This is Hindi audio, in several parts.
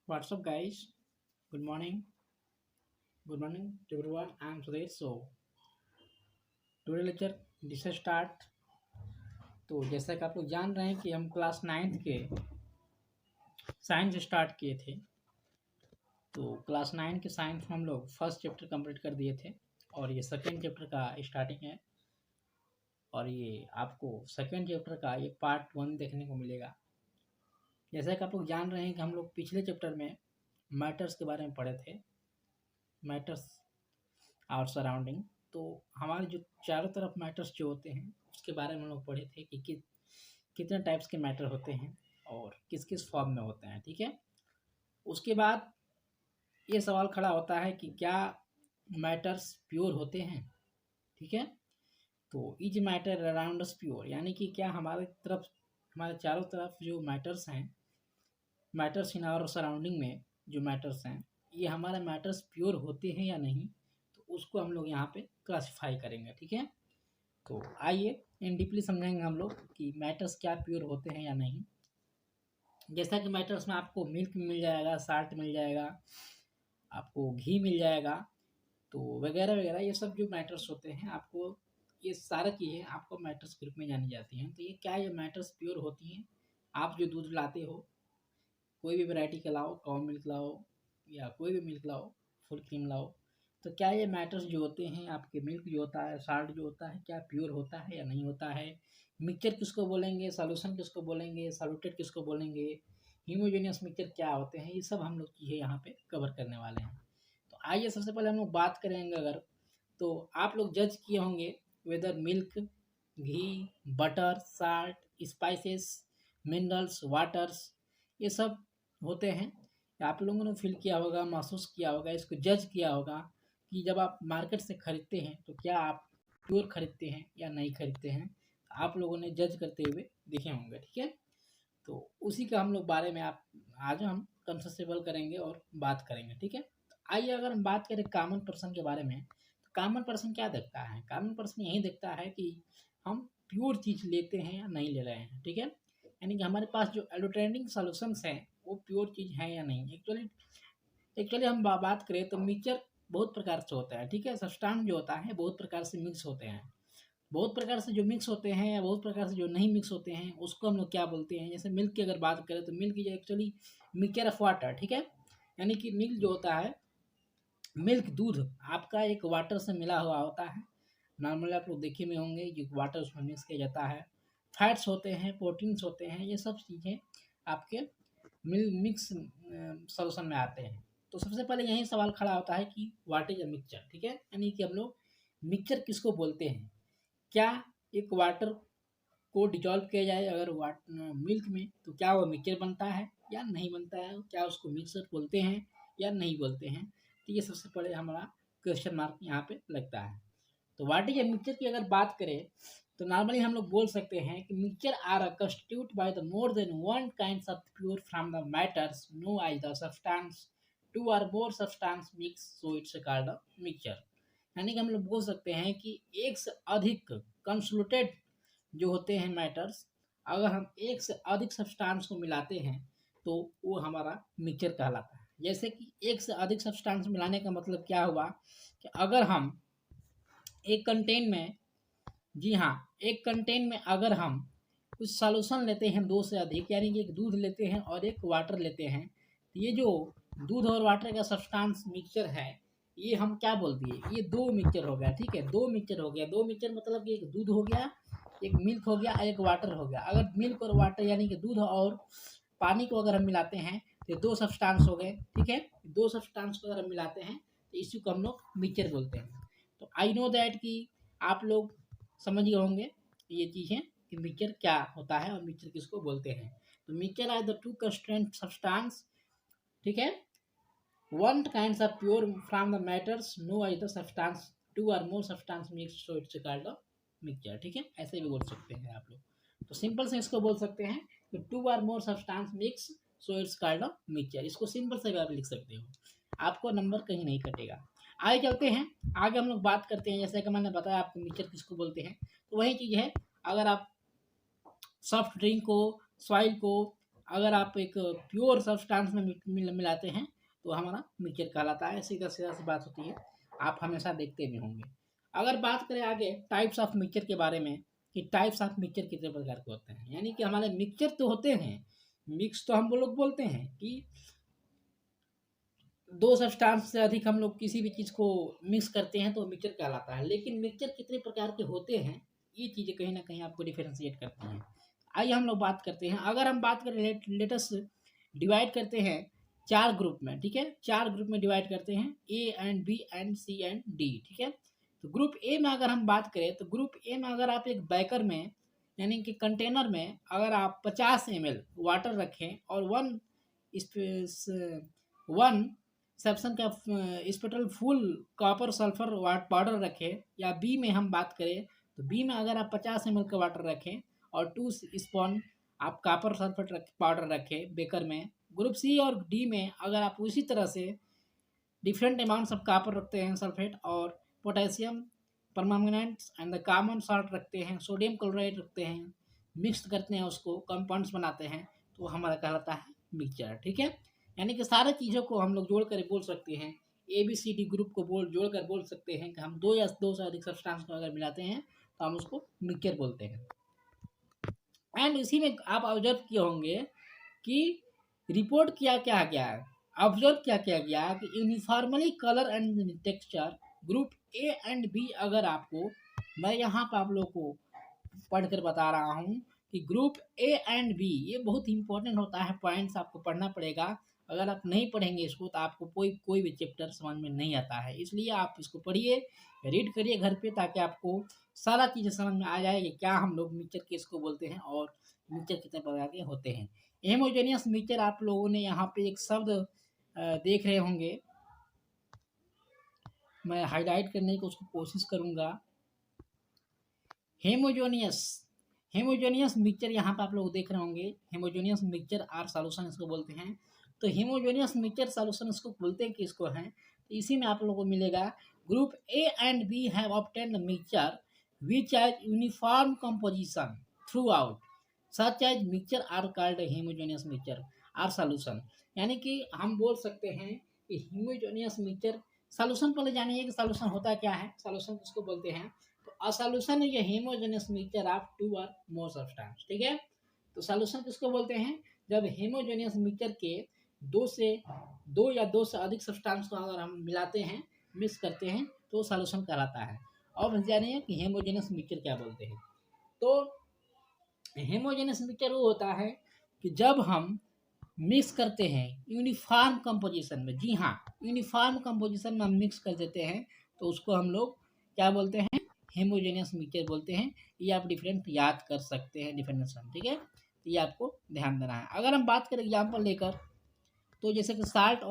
What's up, guys? Good morning. Good morning to everyone. I'm Sudesh. So, today lecture जिसे स्टार्ट। तो जैसा कि आप लोग जान रहे हैं कि हम क्लास 9th के साइंस स्टार्ट किए थे। तो क्लास 9 के साइंस में हम लोग फर्स्ट चैप्टर कंप्लीट कर दिए थे और ये सेकेंड चैप्टर का स्टार्टिंग है। और ये आपको सेकेंड चैप्टर का ये पार्ट 1 देखने को मिलेगा। जैसा कि आप लोग जान रहे हैं कि हम लोग पिछले चैप्टर में मैटर्स के बारे में पढ़े थे। मैटर्स और सराउंडिंग। तो हमारे जो चारों तरफ मैटर्स जो होते हैं उसके बारे में हम लोग पढ़े थे कि कितने टाइप्स के मैटर होते हैं और किस किस फॉर्म में होते हैं। ठीक है। उसके बाद ये सवाल खड़ा होता है कि क्या मैटर्स प्योर होते हैं। ठीक है। तो is matter around us pure, यानी कि क्या हमारे चारों तरफ जो मैटर्स हैं, मैटर्स इन आवर सराउंडिंग में जो मैटर्स हैं, ये हमारे मैटर्स प्योर होते हैं या नहीं, तो उसको हम लोग यहाँ पे क्लासिफाई करेंगे। ठीक है। तो आइए इन डीपली समझेंगे हम लोग कि मैटर्स क्या प्योर होते हैं या नहीं। जैसा कि मैटर्स में आपको मिल्क मिल जाएगा, साल्ट मिल जाएगा, आपको घी मिल जाएगा, तो वगैरह वगैरह ये सब जो मैटर्स होते हैं, आपको ये सारा चीज़ें आपको मैटर्स के रूप में जानी जाती हैं। तो ये मैटर्स प्योर होती हैं। आप जो दूध लाते हो, कोई भी वैरायटी का लाओ, काउ मिल्क लाओ या कोई भी मिल्क लाओ, फुल क्रीम लाओ, तो क्या ये मैटर्स जो होते हैं, आपके मिल्क जो होता है, साल्ट जो होता है, क्या प्योर होता है या नहीं होता है। मिक्सचर किसको बोलेंगे, सॉल्यूशन किसको बोलेंगे, सॉल्यूटेड किसको बोलेंगे, हीमोजेनियस मिक्सचर क्या होते हैं, ये सब हम लोग चीज़ें यहाँ पे कवर करने वाले हैं। तो आइए सबसे पहले हम लोग बात करेंगे। अगर तो आप लोग जज किए होंगे whether milk, ghee, butter, salt, spices, minerals, waters, ये सब होते हैं। आप लोगों ने फील किया होगा, महसूस किया होगा, इसको जज किया होगा कि जब आप मार्केट से खरीदते हैं तो क्या आप प्योर खरीदते हैं या नहीं खरीदते हैं। आप लोगों ने जज करते हुए देखे होंगे। ठीक है। तो उसी का हम लोग बारे में आप आज हम कंसेप्चुअल करेंगे और बात करेंगे। ठीक है। तो आइए अगर हम बात करें कॉमन पर्सन के बारे में, तो कॉमन पर्सन क्या देखता है। कॉमन पर्सन यही देखता है कि हम प्योर चीज़ लेते हैं या नहीं ले रहे हैं। ठीक है। यानी कि हमारे पास जो एडल्ट्रेटिंग सॉल्यूशंस हैं वो प्योर चीज़ है या नहीं। एक्चुअली हम बात करें तो मिक्सचर बहुत प्रकार से होता है। ठीक है। सब्सटेंस जो होता है बहुत प्रकार से मिक्स होते हैं। बहुत प्रकार से जो मिक्स होते हैं या बहुत प्रकार से जो नहीं मिक्स होते हैं उसको हम लोग क्या बोलते हैं। जैसे मिल्क की अगर बात करें तो milk is actually mixture of water. ठीक है। यानी कि मिल्क जो होता है, मिल्क दूध आपका एक वाटर से मिला हुआ होता है। नॉर्मली आप लोग देखे में होंगे जो वाटर उसमें मिक्स किया जाता है। फैट्स होते हैं, प्रोटीन्स होते हैं, ये सब चीज़ें आपके मिक्स सॉल्यूशन में आते हैं। तो सबसे पहले यही सवाल खड़ा होता है कि व्हाट इज अ मिक्सचर। ठीक है। यानी कि हम लोग मिक्सचर किसको बोलते हैं। क्या एक वाटर को डिजॉल्व किया जाए अगर मिल्क में, तो क्या वो मिक्सचर बनता है या नहीं बनता है, क्या उसको मिक्सर बोलते हैं या नहीं बोलते हैं। तो ये सबसे पहले हमारा क्वेश्चन मार्क यहाँ पे लगता है। तो व्हाट इज ए मिक्सचर की अगर बात करें तो नॉर्मली हम लोग बोल सकते हैं कि mixture are constitute by the more than one kinds of pure from the matters known as the substance two or more substance mix, so it's called a mixture. यानी कि हम लोग बोल सकते हैं कि एक से अधिक कंसोलिडेटेड जो होते हैं मैटर्स, अगर हम एक से अधिक सब्सटेंस को मिलाते हैं तो वो हमारा मिक्सचर कहलाता है। जैसे कि एक से अधिक सब्सटेंस मिलाने का मतलब क्या हुआ कि अगर हम एक कंटेन में, जी हाँ, एक कंटेन में अगर हम कुछ सॉल्यूशन लेते हैं दो से अधिक, यानी कि एक दूध लेते हैं और एक वाटर लेते हैं, तो ये जो दूध और वाटर का सब्सटेंस मिक्सचर है, ये हम क्या बोल दिए, ये दो मिक्सचर हो गया। ठीक है। दो मिक्सचर हो गया। दो मिक्सचर मतलब कि एक दूध हो गया, एक मिल्क हो गया, एक वाटर हो गया। अगर मिल्क और वाटर यानी कि दूध और पानी को अगर हम मिलाते हैं तो ये दो सब्सटेंस हो गए। ठीक है। दो सब्सटेंस को अगर हम मिलाते हैं तो इसी को हम लोग मिक्सचर बोलते हैं। तो आई नो दैट कि आप लोग समझ गए होंगे ये चीज़ें कि मिक्सचर क्या होता है और मिक्सचर किसको बोलते हैं। तो mixture are the two constant substance, ठीक है, one kinds of pure from the matters known as the substance two or more substance mix, so it's called a mixture. ठीक है। ऐसे भी बोल सकते हैं आप लोग। तो सिंपल से इसको बोल सकते हैं कि two or more substance mix, so it's called a mixture. इसको सिंपल से भी आप लिख सकते हो, आपको नंबर कहीं नहीं कटेगा। आगे चलते हैं, आगे हम लोग बात करते हैं। जैसे कि मैंने बताया आपको मिक्सचर किसको बोलते हैं, तो वही चीज़ है। अगर आप सॉफ्ट ड्रिंक को, सॉइल को अगर आप एक प्योर सब्सटेंस में मिलाते हैं तो हमारा मिक्सचर कहलाता है। सीधा सीधा सी बात होती है, आप हमेशा देखते भी होंगे। अगर बात करें आगे टाइप्स ऑफ मिक्सचर के बारे में कि टाइप्स ऑफ मिक्सचर कितने प्रकार के होते हैं, यानी कि हमारे मिक्सचर तो होते हैं, मिक्स तो हम लोग बोलते हैं कि दो सब्सटेंस से अधिक हम लोग किसी भी चीज़ को मिक्स करते हैं तो मिक्सचर कहलाता है। लेकिन मिक्सचर कितने प्रकार के होते हैं, ये चीज़ें कहीं ना कहीं आपको डिफरेंशिएट करती हैं। आइए हम लोग बात करते हैं। अगर हम बात करें लेटेस्ट डिवाइड करते हैं 4 ग्रुप में, ठीक है, 4 ग्रुप में डिवाइड करते हैं, A and B and C and D, ठीक है। तो ग्रुप ए में अगर हम बात करें तो ग्रुप ए में अगर आप एक बैकर में यानी कि कंटेनर में अगर आप 50 ml वाटर रखें और 1 सेप्सन का स्पेटल फुल कॉपर सल्फर पाउडर रखें, या बी में हम बात करें तो बी में अगर आप 50 ml का वाटर रखें और 2 स्पून आप कॉपर सल्फर पाउडर रखें बेकर में। ग्रुप सी और डी में अगर आप उसी तरह से डिफरेंट अमाउंट्स ऑफ कॉपर रखते हैं सल्फेट और potassium permanganate and the common salt रखते हैं, सोडियम क्लोराइड रखते हैं, मिक्स करते हैं, उसको कंपाउंड्स बनाते हैं, तो हमारा कहलाता है मिक्सचर, ठीक है। यानी कि सारे चीज़ों को हम लोग जोड़ कर बोल सकते हैं, ABCD ग्रुप को जोड़ कर बोल सकते हैं कि हम 2 या 2 से अधिक सब्सटेंस को अगर मिलाते हैं तो हम उसको मिक्सचर बोलते हैं। एंड इसी में आप ऑब्जर्व किए होंगे कि रिपोर्ट किया क्या गया है, ऑब्जर्व क्या किया गया कि uniformly colour and texture group A and B, अगर आपको मैं यहाँ पर आप लोग को पढ़कर बता रहा हूँ कि ग्रुप ए एंड बी ये बहुत इंपॉर्टेंट होता है, पॉइंट्स आपको पढ़ना पड़ेगा। अगर आप नहीं पढ़ेंगे इसको तो आपको कोई भी चैप्टर समझ में नहीं आता है, इसलिए आप इसको पढ़िए, रीड करिए घर पे, ताकि आपको सारा चीज़ें समझ में आ जाए कि क्या हम लोग मिक्सचर किसको बोलते हैं और मिक्सचर कितने प्रकार के होते हैं। हेमोजेनियस मिक्सचर आप लोगों ने यहाँ पे एक शब्द देख रहे होंगे, मैं हाईलाइट करने की उसको कोशिश करूँगा। हेमोजेनियस मिक्सचर यहाँ पे आप लोग देख रहे होंगे, हेमोजेनियस मिक्सचर आर सॉल्यूशन इसको बोलते हैं। तो हेमोजेनियस मिक्सचर सॉल्यूशन इसको बोलते हैं कि इसको हैं, तो इसी में आप लोगों को मिलेगा group A and B have obtained mixture which has uniform composition throughout such as mixture are called homogeneous mixture or solution. यानी कि हम बोल सकते हैं कि हेमोजेनियस मिक्सचर सॉल्यूशन, पहले जानिए कि सॉल्यूशन होता क्या है, सॉल्यूशन किसको बोलते हैं। तो सॉल्यूशन है ये हेमोजेनियस मिक्सचर ऑफ 2 और मोर सब्सटेंस, ठीक है। तो सॉल्यूशन किसको बोलते हैं, जब हेमोजेनियस मिक्सचर के 2 या 2 से अधिक सब्सटेंस को अगर हम मिलाते हैं, मिक्स करते हैं, तो सॉल्यूशन कहलाता है। और जानिए कि हेमोजेनियस मिक्सचर क्या बोलते हैं। तो हेमोजेनियस मिक्सचर वो होता है कि जब हम मिक्स करते हैं यूनिफॉर्म कंपोजिशन में, जी हाँ, यूनिफॉर्म कंपोजिशन में हम मिक्स कर देते हैं, तो उसको हम लोग क्या बोलते हैं, हेमोजेनियस मिक्सचर बोलते हैं। ये आप डिफरेंट याद कर सकते हैं डिफरेंशिएशन, ठीक है, तो ये आपको ध्यान देना है। अगर हम बात करें एग्जाम्पल लेकर, तो जैसे कि साल्ट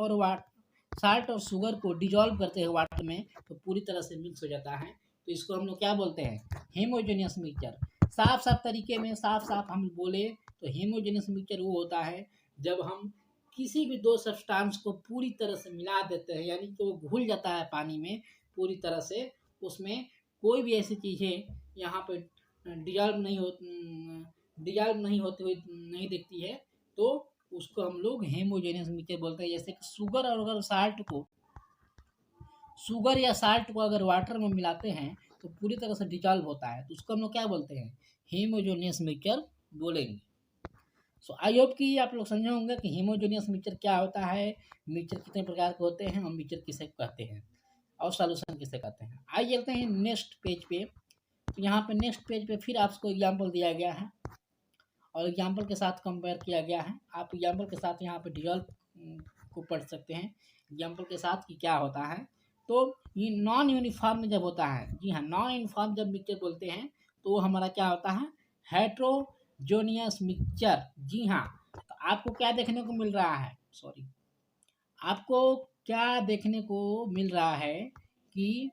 और शुगर को डिजॉल्व करते हैं वाटर में तो पूरी तरह से मिक्स हो जाता है, तो इसको हम लोग क्या बोलते हैं, हेमोजेनियस मिक्सचर। साफ तरीके में साफ हम बोले तो हेमोजेनियस मिक्सचर वो होता है जब हम किसी भी 2 सब्सटेंस को पूरी तरह से मिला देते हैं, यानी कि वो घुल जाता है पानी में पूरी तरह से, उसमें कोई भी ऐसी चीज़ें यहाँ पे डिजॉल्व नहीं होती हुई नहीं दिखती है, तो उसको हम लोग हेमोजेनियस मिक्सचर बोलते हैं। जैसे कि शुगर या साल्ट को अगर वाटर में मिलाते हैं तो पूरी तरह से डिजॉल्व होता है, तो उसको हम लोग क्या बोलते हैं, हेमोजेनियस मिक्सचर बोलेंगे। सो आई होप कि आप लोग समझे होंगे कि हेमोजेनियस मिक्सचर क्या होता है, मिक्सचर कितने प्रकार के होते हैं और मिक्सचर किसे कहते हैं और सॉल्यूशन किसे कहते हैं। आइए चलते हैं नेक्स्ट पेज पे। तो यहाँ पे नेक्स्ट पेज पे फिर आपको एग्जाम्पल दिया गया है और एग्जाम्पल के साथ कंपेयर किया गया है। आप एग्जाम्पल के साथ यहाँ पे डिजॉल्व को पढ़ सकते हैं एग्जाम्पल के साथ कि क्या होता है। तो ये नॉन यूनिफॉर्म जब होता है, जी हाँ, नॉन यूनिफॉर्म जब मिक्सचर बोलते हैं तो वो हमारा क्या होता है, हेट्रोजोनियस मिक्सचर। जी हाँ, तो आपको क्या देखने को मिल रहा है, आपको क्या देखने को मिल रहा है कि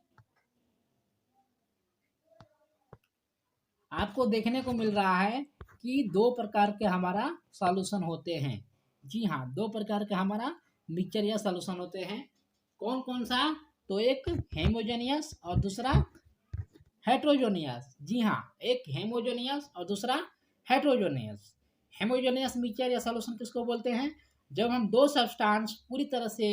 आपको देखने को मिल रहा है कि 2 प्रकार के हमारा सॉल्यूशन होते हैं। जी हाँ, 2 प्रकार के हमारा मिक्सचर या सॉल्यूशन होते हैं। कौन कौन सा, तो एक हेमोजेनियस और दूसरा हेट्रोजोनियस। जी हाँ, एक हेमोजेनियस और दूसरा हेट्रोजोनियस। हेमोजेनियस मिक्सचर या सॉल्यूशन किसको बोलते हैं? जब हम दो सब्सटेंस पूरी तरह से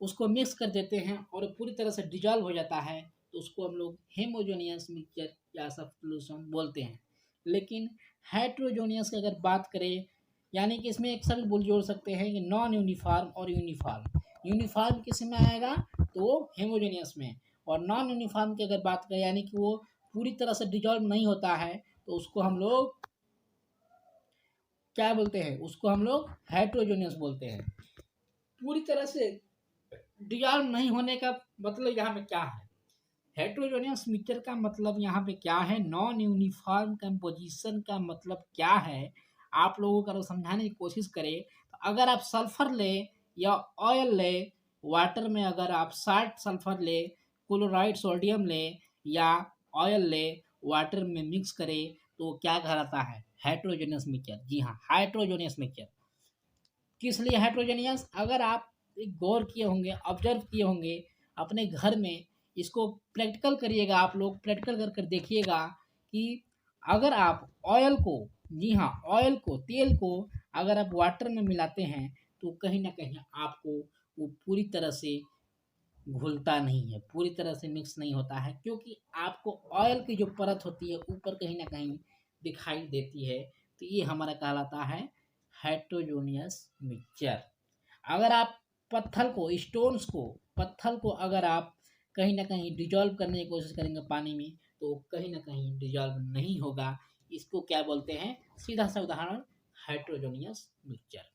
उसको मिक्स कर देते हैं और पूरी तरह से डिजॉल्व हो जाता है तो उसको हम लोग हेमोजेनियस मिक्सचर या सॉल्यूशन बोलते हैं। लेकिन हेट्रोजेनियस की अगर बात करें, यानी कि इसमें एक शब्द बोल जोड़ सकते हैं कि नॉन यूनिफॉर्म और यूनिफॉर्म। यूनिफॉर्म किस में आएगा? तो वो हेमोजेनियस में। और नॉन यूनिफॉर्म की अगर बात करें, यानी कि वो पूरी तरह से डिजॉल्व नहीं होता है, तो उसको हम लोग क्या बोलते हैं? उसको हम लोग हेट्रोजेनियस बोलते हैं। पूरी तरह से डिजॉल्व नहीं होने का मतलब यहाँ पे क्या है? हेट्रोजेनियस मिक्सचर का मतलब यहाँ पे क्या है? नॉन यूनिफॉर्म कंपोजिशन का मतलब क्या है? आप लोगों को अगर समझाने की कोशिश करें तो अगर आप सल्फर ले या ऑयल ले, वाटर में अगर आप साल्ट सल्फर ले, क्लोराइड सोडियम ले या ऑयल ले, वाटर में मिक्स करें तो क्या कहलाता है? Heterogeneous mixture. जी हाँ, हेट्रोजेनियस मिक्सचर। किस लिए हेट्रोजेनियस? अगर आप एक गौर किए होंगे, ऑब्जर्व किए होंगे अपने घर में, इसको प्रैक्टिकल करिएगा, आप लोग प्रैक्टिकल कर कर देखिएगा कि अगर आप ऑयल को, जी हाँ ऑयल को, तेल को अगर आप वाटर में मिलाते हैं तो कहीं ना कहीं आपको वो पूरी तरह से घुलता नहीं है, पूरी तरह से मिक्स नहीं होता है, क्योंकि आपको ऑयल की जो परत होती है ऊपर कहीं ना कहीं दिखाई देती है। तो ये हमारा कहलाता है हेट्रोजेनियस मिक्सचर। अगर आप पत्थर को, स्टोन्स को, पत्थर को अगर आप कहीं ना कहीं डिजॉल्व करने की कोशिश करेंगे पानी में तो कहीं ना कहीं डिजॉल्व नहीं होगा। इसको क्या बोलते हैं? सीधा सा उदाहरण, हेट्रोजेनियस मिक्सचर।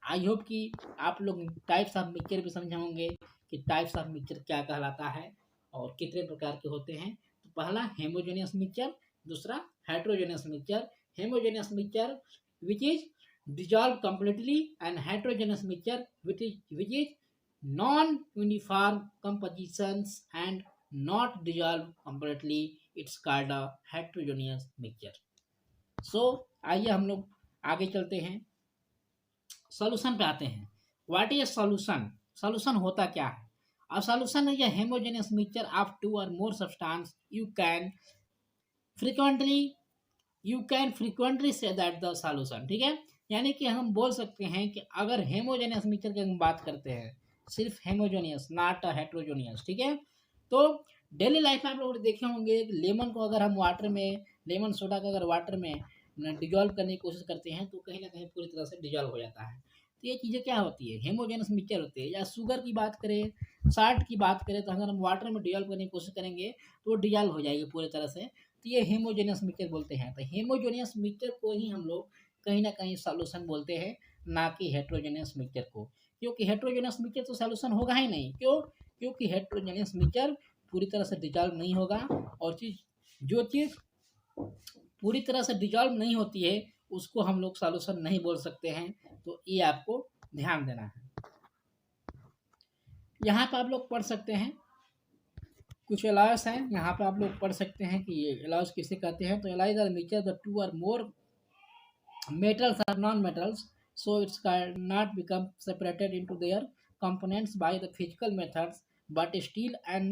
आई होप कि आप लोग टाइप्स ऑफ मिक्सचर भी समझे होंगे कि टाइप्स ऑफ मिक्सचर क्या कहलाता है और कितने प्रकार के होते हैं। तो पहला हेमोजेनियस मिक्सचर, दूसरा heterogeneous mixture. Homogeneous mixture which is dissolved completely, and heterogeneous mixture which is non-uniform compositions and not dissolved completely, it's called a heterogeneous mixture. So आइए हम लोग आगे चलते हैं, सॉल्यूशन पे आते हैं। What is solution? सॉल्यूशन होता क्या है? A solution is a homogeneous mixture of two or more substances. Frequently you can frequently say that the solution, ठीक है। यानी कि हम बोल सकते हैं कि अगर हेमोजेनियस मिक्सचर की हम बात करते हैं, सिर्फ हेमोजेनियस, नॉट हेट्रोजेनियस, ठीक है। तो डेली लाइफ में आप लोग देखे होंगे कि लेमन को अगर हम वाटर में, लेमन सोडा को अगर वाटर में डिजॉल्व करने की कोशिश करते हैं तो कहीं ना कहीं पूरी तरह से डिजॉल्व हो जाता है। तो ये चीज़ें क्या होती है? हेमोजेनियस मिक्सचर होती है। या शुगर की बात करें, साल्ट की बात करें, तो अगर हम वाटर में डिजॉल्व करने की कोशिश करेंगे तो वो डिजॉल्व हो जाएगी पूरी तरह से। तो ये हेमोजेनियस मिक्सचर बोलते हैं। तो हेमोजेनियस मिक्सचर को ही हम लोग कहीं ना कहीं सॉल्यूशन बोलते हैं, ना कि हेट्रोजेनियस मिक्सचर को। क्योंकि हेट्रोजेनियस मिक्सचर तो सॉल्यूशन होगा ही नहीं। क्यों? क्योंकि हेट्रोजेनियस मिक्सचर पूरी तरह से डिजॉल्व नहीं होगा, और जो चीज़ पूरी तरह से डिजॉल्व नहीं होती है उसको हम लोग सॉल्यूशन नहीं बोल सकते हैं। तो ये आपको ध्यान देना है। यहाँ पर आप लोग पढ़ सकते हैं कुछ एलॉयस हैं, यहाँ पे आप लोग पढ़ सकते हैं कि ये एलॉयस किसे कहते हैं। तो alloys are mixture the two or more metals are non-metals, so it cannot become separated into their components by the physical methods, but still an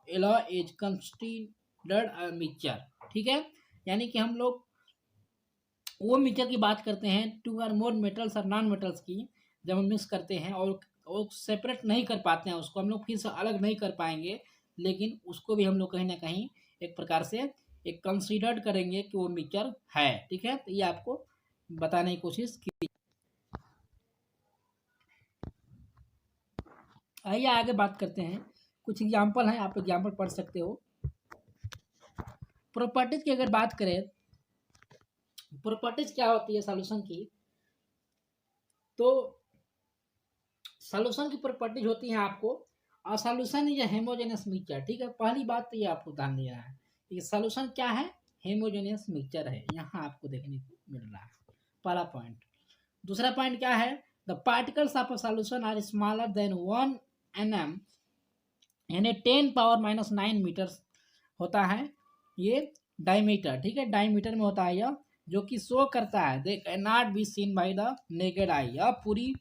alloy is considered a mixture, ठीक है। यानी कि हम लोग वो मिक्सचर की बात करते हैं टू और मोर मेटल्स और नॉन मेटल्स की, जब हम मिक्स करते हैं और वो सेपरेट नहीं कर पाते हैं, उसको हम लोग फिर से अलग नहीं कर पाएंगे, लेकिन उसको भी हम लोग कहीं ना कहीं एक प्रकार से एक कंसीडर्ड करेंगे कि वो मिक्सचर है, ठीक है। तो ये आपको बताने की कोशिश की। आइए आगे बात करते हैं। कुछ एग्जाम्पल हैं, आप एग्जाम्पल पढ़ सकते हो। प्रॉपर्टीज की अगर बात करें, प्रॉपर्टीज क्या होती है सॉल्यूशन की? तो सॉल्यूशन की प्रॉपर्टीज होती हैं आपको, और सॉल्यूशन इज हेमोजेनियस मिक्सचर, ठीक है। पहली बात तो ये आपको ध्यान देना है कि सॉल्यूशन क्या है? हेमोजेनियस मिक्सचर है, यहाँ आपको देखने को मिल रहा है, पहला पॉइंट। दूसरा पॉइंट क्या है? The particles of a solution are smaller than 1 nm, यानी 10⁻⁹ मीटर्स होता है ये डायमीटर, ठीक है। डायमीटर में होता है यह, जो कि शो करता है they can not be seen by the naked eye. यह पूरी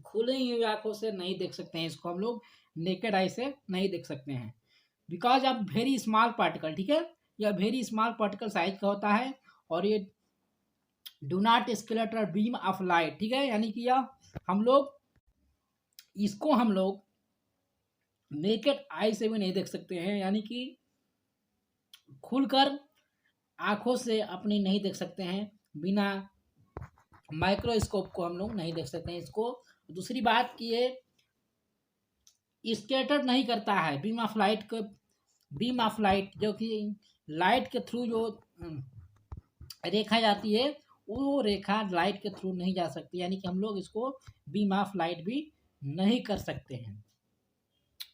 खुली हुई आंखों से नहीं देख सकते हैं, इसको हम लोग नेकेड आई से नहीं देख सकते हैं। Because of very small particle, ठीक है। यह वेरी स्मॉल पार्टिकल साइज का होता है, और ये do not skeletal beam of light, ठीक है, यानी कि यह हम लोग नेकेड आई से भी नहीं देख सकते हैं, यानी कि खुलकर आंखों से अपनी नहीं देख सकते हैं, बिना माइक्रोस्कोप को हम लोग नहीं देख सकते हैं इसको। दूसरी बात कि ये स्कैटर नहीं करता है बीम ऑफ लाइट को, बीम ऑफ लाइट जो कि लाइट के थ्रू जो रेखा जाती है वो रेखा लाइट के थ्रू नहीं जा सकती, यानी कि हम लोग इसको बीम ऑफ लाइट भी नहीं कर सकते हैं।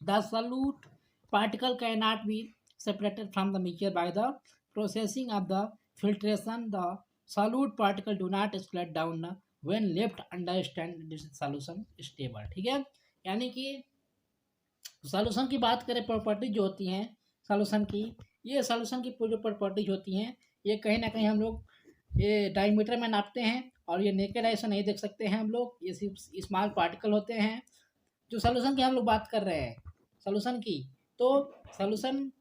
The solute particle can not be separated from the mixture by the processing of the filtration. The solute particle do not slide down when left under this solution stable, ठीक है, यानी कि सॉल्यूशन की बात करें प्रॉपर्टीज जो होती हैं सॉल्यूशन की, ये सॉल्यूशन की जो प्रॉपर्टीज होती हैं ये कहीं ना कहीं हम लोग ये डायमीटर में नापते हैं और ये नेकेड आई से नहीं देख सकते हैं हम लोग, ये सिर्फ स्मॉल पार्टिकल होते हैं। जो सॉल्यूशन की हम लोग बात कर रहे हैं सॉल्यूशन की, तो सॉल्यूशन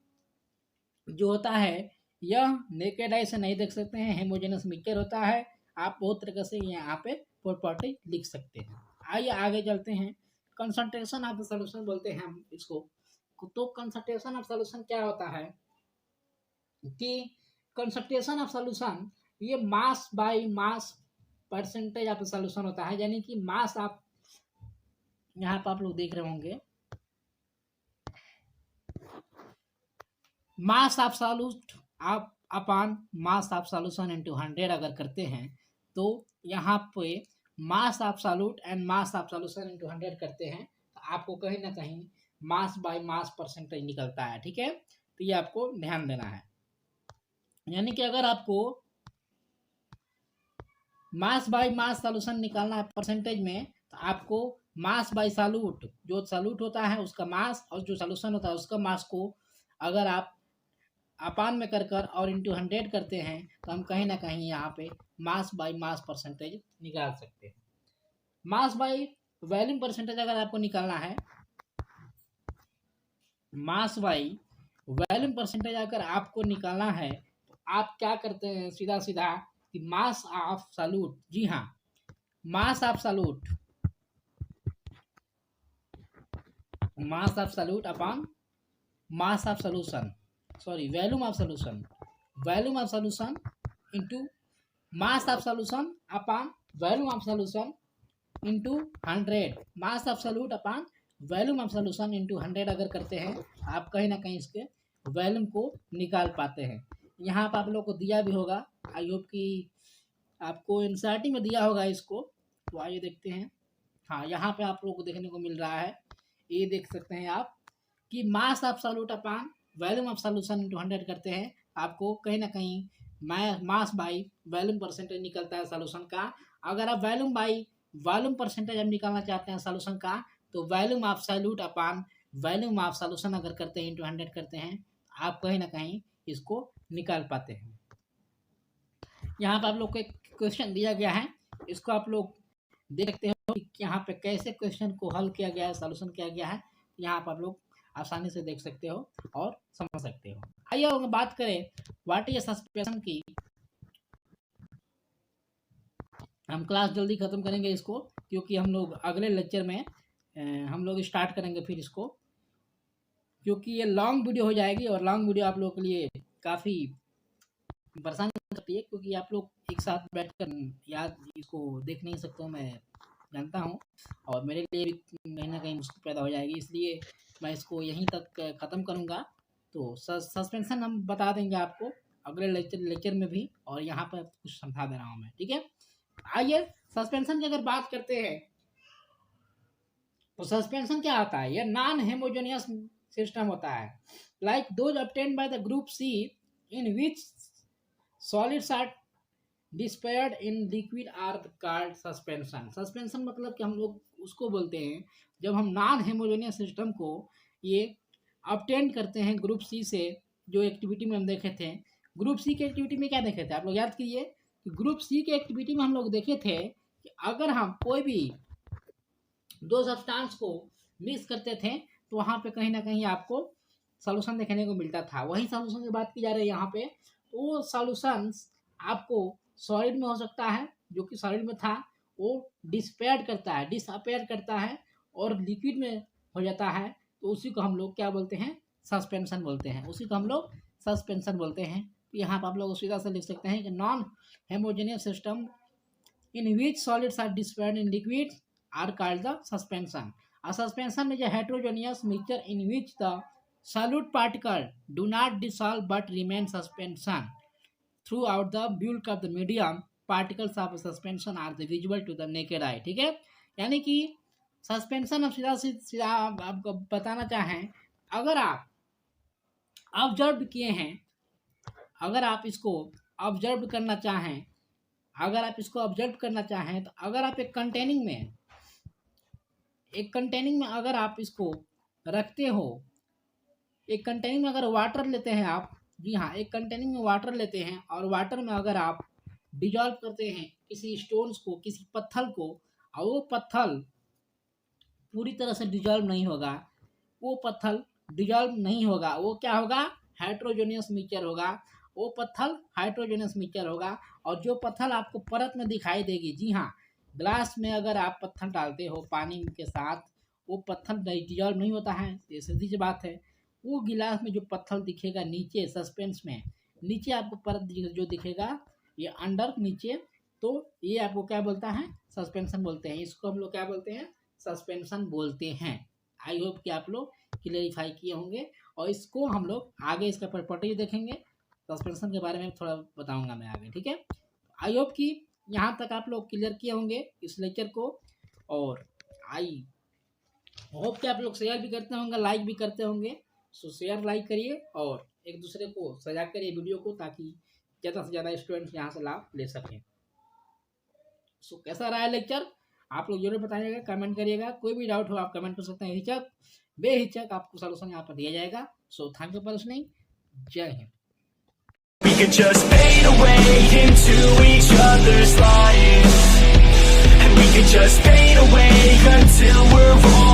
जो होता है यह नेकेड आई से नहीं देख सकते हैं, हेमोजेनस मिक्सचर होता है। आप बहुत तरीके से यहाँ पे प्रॉपर्टी लिख सकते हैं। आइए आगे चलते हैं। कंसंट्रेशन ऑफ द सॉल्यूशन बोलते हैं हम इसको। तो कंसंट्रेशन ऑफ सॉल्यूशन क्या होता है कि कंसंट्रेशन ऑफ सॉल्यूशन ये mass by mass percentage of solution होता है, यानी कि मास आप यहाँ पर आप लोग देख रहे होंगे मास ऑफ सॉल्यूट आप upon mass of solution into 100 अगर करते हैं तो यहाँ पे mass of solute and mass of solution into 100 करते हैं तो आपको कहीं ना कहीं मास बाय मास परसेंटेज निकलता है, ठीक है। तो ये आपको ध्यान देना है, यानी कि अगर आपको मास बाय मास सॉल्यूशन निकालना है परसेंटेज में तो आपको मास बाय सॉल्यूट, जो सॉल्यूट होता है उसका मास और जो सॉल्यूशन होता है उसका मास को अगर आप अपान में कर और इंटू 100 करते हैं तो हम कहीं ना कहीं यहाँ पे मास बाय मास परसेंटेज निकाल सकते हैं। मास बाय वॉल्यूम परसेंटेज अगर आपको निकालना है, मास बाय वॉल्यूम परसेंटेज अगर आपको निकालना है तो आप क्या करते हैं सीधा सीधा कि मास ऑफ सॉल्यूट, जी हाँ, mass of solute, mass of solute upon mass of solution, sorry volume of solution, volume of solution into mass of solution upon volume of solution into 100, mass of solute upon volume of solution into 100 अगर करते हैं आप कहीं ना कहीं इसके वॉल्यूम को निकाल पाते हैं। यहाँ पर आप लोग को दिया भी होगा, आई होप कि आपको एनसीईआरटी में दिया होगा इसको, तो आइए देखते हैं। हाँ, यहाँ पे आप लोग को देखने को मिल रहा है, ये देख सकते हैं आप कि mass of solute upon volume of solution into 100 करते हैं, आपको कहीं ना कहीं मास बाय वॉल्यूम परसेंटेज निकलता है सॉल्यूशन का। अगर आप वॉल्यूम बाय वॉल्यूम परसेंटेज हम निकालना चाहते हैं सॉल्यूशन का तो volume of solute upon volume of solution अगर करते हैं इनटू 100 करते हैं आप कहीं ना कहीं इसको निकाल पाते हैं। यहाँ पर आप लोग को एक क्वेश्चन दिया गया है, इसको आप लोग देख सकते हो कि यहाँ पे कैसे क्वेश्चन को हल किया गया है, सॉल्यूशन किया गया है, यहाँ पर आप लोग आसानी से देख सकते हो और समझ सकते हो। आइए अगर बात करें व्हाट इज सस्पेंशन की, हम क्लास जल्दी खत्म करेंगे इसको क्योंकि हम लोग अगले लेक्चर में हम लोग स्टार्ट करेंगे फिर इसको, क्योंकि ये लॉन्ग वीडियो हो जाएगी और लॉन्ग वीडियो आप लोगों के लिए काफ़ी परेशान करती है क्योंकि आप लोग एक साथ बैठकर याद इसको देख नहीं सकते हो, मैं जानता हूँ, और मेरे लिए भी कहीं ना कहीं मुश्किल पैदा हो जाएगी, इसलिए मैं इसको यहीं तक ख़त्म करूँगा। तो सस्पेंशन हम बता देंगे आपको अगले लेक्चर में भी, और यहाँ पर कुछ समझा दे रहा हूँ मैं, ठीक है। आइए सस्पेंशन की अगर बात करते हैं तो सस्पेंशन क्या होता है, यह नॉन हेमोजेनियस सिस्टम होता है like those obtained by the group C in which solids are dispersed in liquid are called suspension. Suspension मतलब कि हम लोग उसको बोलते हैं जब हम नॉन हेमोजेनियस सिस्टम को ये ऑब्टेन करते हैं ग्रुप सी से, जो एक्टिविटी में हम देखे थे। ग्रुप सी की एक्टिविटी में क्या देखे थे आप लोग याद कीजिए कि ग्रुप सी के एक्टिविटी में हम लोग देखे थे कि अगर हम कोई भी दो सब्सटेंस को मिक्स करते थे तो वहाँ पे कहीं ना कहीं आपको सॉल्यूशन देखने को मिलता था। वही सॉल्यूशन की बात की जा रही है यहाँ पे, तो वो सॉल्यूशंस आपको सॉलिड में हो सकता है, जो कि सॉलिड में था वो डिसअपेयर करता है और लिक्विड में हो जाता है, तो उसी को हम लोग क्या बोलते हैं, सस्पेंशन बोलते हैं। तो यहाँ पर आप लोग सीधा से लिख सकते हैं कि non homogeneous system in which solids are disappeared in liquid are called the suspension. A suspension is a heterogeneous mixture in which the solute particles do not dissolve but remain suspension throughout the bulk of the medium. Particles of suspension are visible to the naked eye। ठीक है, यानी कि सस्पेंशन अब सीधा आपको बताना चाहें, अगर आप ऑब्जर्व किए हैं, अगर आप इसको ऑब्जर्व करना चाहें, तो अगर आप एक कंटेनिंग में अगर आप इसको रखते हो, एक कंटेनिंग में अगर वाटर लेते हैं आप, जी हाँ, एक कंटेनिंग में वाटर लेते हैं और वाटर में अगर आप डिजॉल्व करते हैं किसी स्टोन्स को, किसी पत्थर को, और वो पत्थर पूरी तरह से डिजॉल्व नहीं होगा, वो क्या होगा, हाइड्रोजनियस मिक्सचर होगा। और जो पत्थर आपको परत में दिखाई देगी, जी हाँ, ग्लास में अगर आप पत्थर डालते हो पानी के साथ, वो पत्थर डिजॉल्व नहीं होता है, ये सीधी सी बात है। वो गिलास में जो पत्थर दिखेगा नीचे सस्पेंस में, नीचे आपको परत जो दिखेगा ये अंडर नीचे, तो ये आपको क्या बोलता है, सस्पेंशन बोलते हैं। इसको हम लोग क्या बोलते हैं, सस्पेंशन बोलते हैं। आई होप कि आप लोग क्लियरिफाई किए होंगे, और इसको हम लोग आगे इसका प्रॉपर्टी देखेंगे, सस्पेंशन के बारे में थोड़ा बताऊंगा मैं आगे। ठीक है, आई होप कि यहाँ तक आप लोग क्लियर किए होंगे इस लेक्चर को, और आई होप कि आप लोग शेयर भी करते होंगे, लाइक भी करते होंगे। सो शेयर लाइक करिए और एक दूसरे को सजा करिए वीडियो को, ताकि ज़्यादा से ज़्यादा स्टूडेंट्स यहाँ से लाभ ले सकें। सो कैसा रहा है लेक्चर, आप लोग जरूर बताइएगा, कमेंट करिएगा। कोई भी डाउट हो आप कमेंट कर सकते हैं, बेहिचक आपको सॉल्यूशन यहाँ पर दिया जाएगा। So thank you for listening. जय Hind. We could just fade away into each other's lives, and we could just fade away until we're all